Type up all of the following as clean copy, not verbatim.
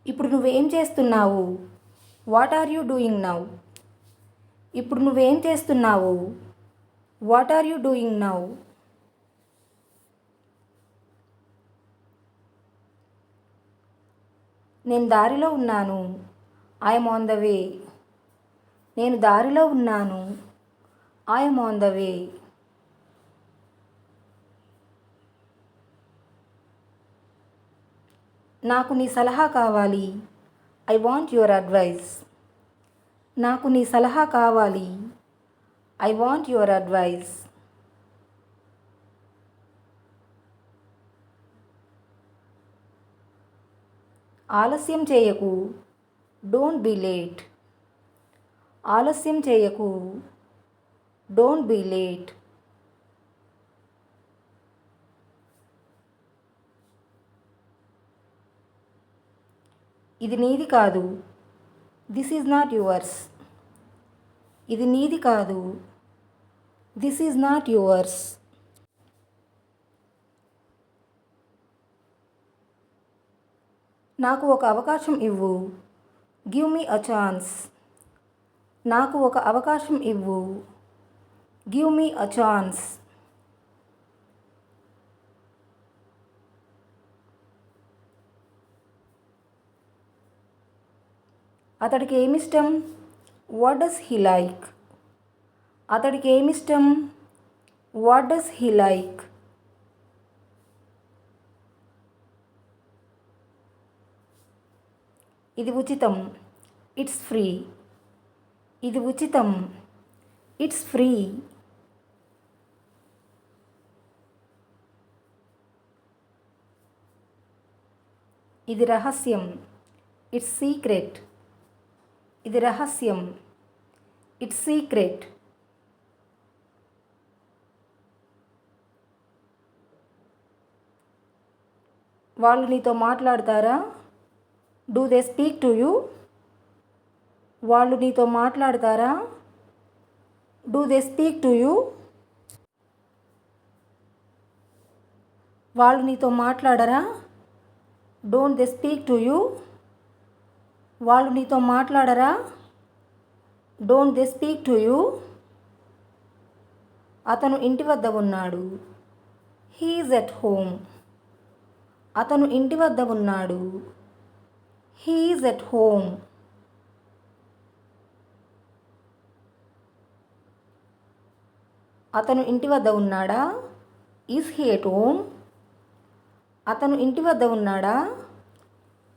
ఇప్పుడు నువ్వేం చేస్తున్నావు? What are you doing now? ఇప్పుడు నువ్వేం చేస్తున్నావు? What are you doing now? నేను దారిలో ఉన్నాను. I'm on the way. నేను దారిలో ఉన్నాను. I'm on the way. నాకు నీ సలహా కావాలి. I want your advice. నాకు నీ సలహా కావాలి. I want your advice. ఆలస్యం చేయకు. Don't be late. ఆలస్యం చేయకు. Don't be late. ఇది నీది కాదు. This is not yours. ఇది నీది కాదు. This is not yours. నాకు ఒక అవకాశం ఇవ్వు. Give me a chance. నాకు ఒక అవకాశం ఇవ్వు. Give me a chance. అతడికి ఏమిష్టం? What does he like? అతడికి ఏమిష్టం? What does he like? ఇది ఉచితం. It's free. ఇది ఉచితం. It's free. ఇది రహస్యం. It's secret. ఇది రహస్యం. It's secret. వాళ్ళు నీతో మాట్లాడతారా? Do they speak to you? వాళ్ళు నీతో మాట్లాడతారా? Do they speak to you? వాళ్ళు నీతో మాట్లాడరా? Don't they speak to you? వాళ్ళు నీతో మాట్లాడరా? Don't they speak to you? అతను ఇంటి వద్ద ఉన్నాడు. He is at home. అతను ఇంటి వద్ద ఉన్నాడు. He is at home. అతను ఇంటి వద్ద ఉన్నాడా? Is he at home? అతను ఇంటి వద్ద ఉన్నాడా?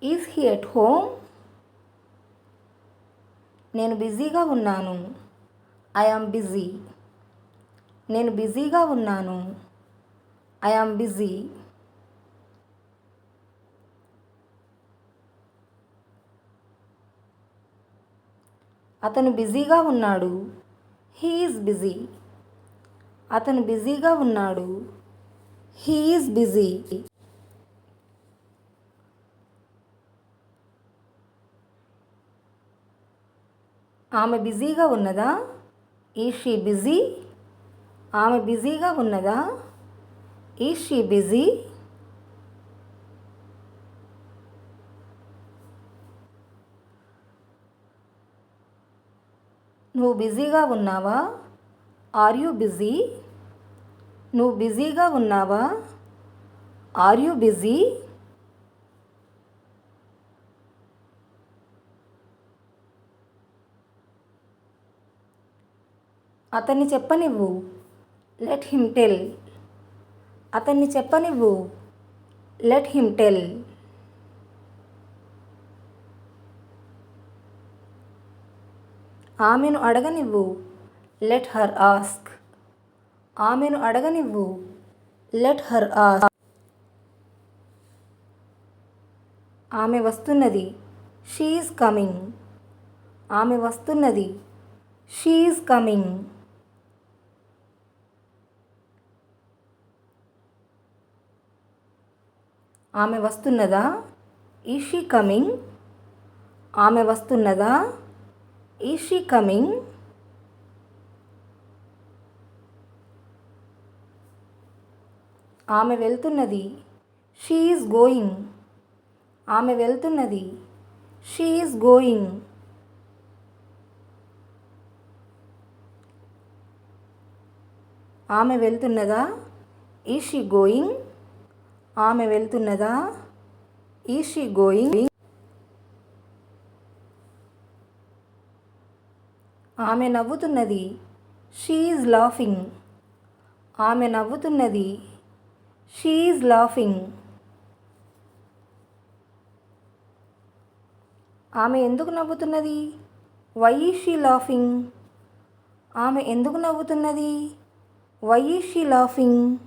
Is he at home? నేను బిజీగా ఉన్నాను. I am busy. నేను బిజీగా ఉన్నాను. I am busy. అతను బిజీగా ఉన్నాడు. He is busy. అతను బిజీగా ఉన్నాడు. He is busy. ఆమె బిజీగా ఉన్నదా? Is she busy? ఆమె బిజీగా ఉన్నదా? Is she busy? నువ్వు బిజీగా ఉన్నావా? Are you busy? నువ్వు బిజీగా ఉన్నావా? Are you busy? అతన్ని చెప్పనివ్వు. Let him tell. అతన్ని చెప్పనివ్వు. Let him tell. ఆమెను అడగనివ్వు. Let her ask. ఆమెను అడగనివ్వు. Let her ask. ఆమె వస్తున్నది. She is coming. ఆమె వస్తున్నది. She is coming. ఆమె వస్తున్నదా? Is she coming? ఆమె వస్తున్నదా? Is she coming? ఆమె వెళ్తున్నది. She is going. ఆమె వెళ్తున్నది. She is going. ఆమె వెళ్తున్నదా? Is she going? ఆమె వెళ్తున్నదా? Is she going? ఆమె నవ్వుతున్నది. She is laughing. ఆమె నవ్వుతున్నది. She is laughing. ఆమె ఎందుకు నవ్వుతున్నది? Why is she laughing? ఆమె ఎందుకు నవ్వుతున్నది? Why is she laughing?